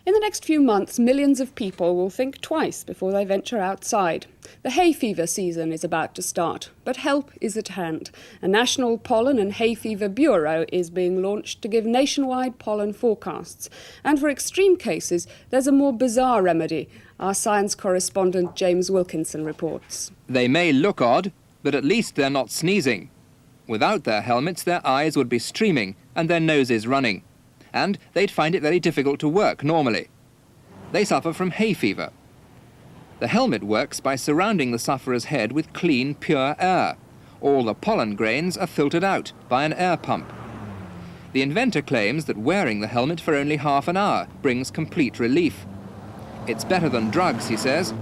In the next few months, millions of people will think twice before they venture outside. The hay fever season is about to start, but help is at hand. A national pollen and hay fever bureau is being launched to give nationwide pollen forecasts. And for extreme cases, there's a more bizarre remedy. Our science correspondent James Wilkinson reports. They may look odd, but at least they're not sneezing. Without their helmets, their eyes would be streaming and their noses running. And they'd find it very difficult to work normally. They suffer from hay fever. The helmet works by surrounding the sufferer's head with clean, pure air. All the pollen grains are filtered out by an air pump. The inventor claims that wearing the helmet for only half an hour brings complete relief. It's better than drugs, he says.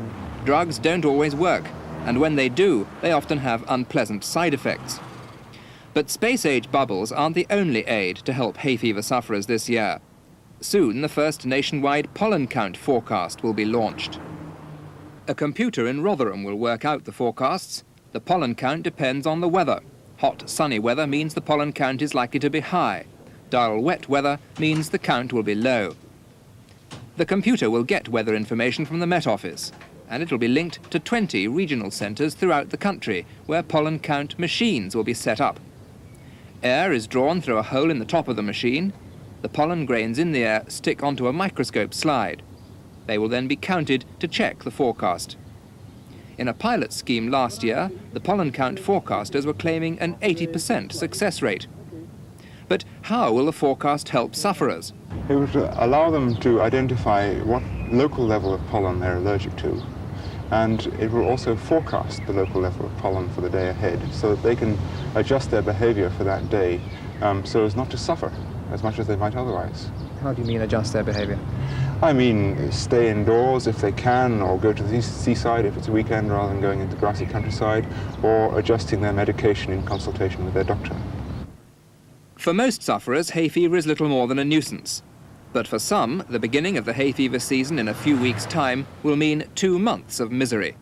Drugs don't always work, and when they do, they often have unpleasant side effects. But space-age bubbles aren't the only aid to help hay fever sufferers this year. Soon, the first nationwide pollen count forecast will be launched. A computer in Rotherham will work out the forecasts. The pollen count depends on the weather. Hot, sunny weather means the pollen count is likely to be high. Dull, wet weather means the count will be low. The computer will get weather information from the Met Office, and it'll be linked to 20 regional centres throughout the country where pollen count machines will be set up. Air is drawn through a hole in the top of the machine. The pollen grains in the air stick onto a microscope slide. They will then be counted to check the forecast. In a pilot scheme last year, the pollen count forecasters were claiming an 80% success rate. But how will the forecast help sufferers? It would allow them to identify what local level of pollen they're allergic to, and it will also forecast the local level of pollen for the day ahead so that they can adjust their behavior for that day so as not to suffer as much as they might otherwise. How do you mean adjust their behavior? I mean, stay indoors if they can, or go to the seaside if it's a weekend rather than going into grassy countryside, or adjusting their medication in consultation with their doctor. For most sufferers, hay fever is little more than a nuisance. But for some, the beginning of the hay fever season in a few weeks' time will mean 2 months of misery.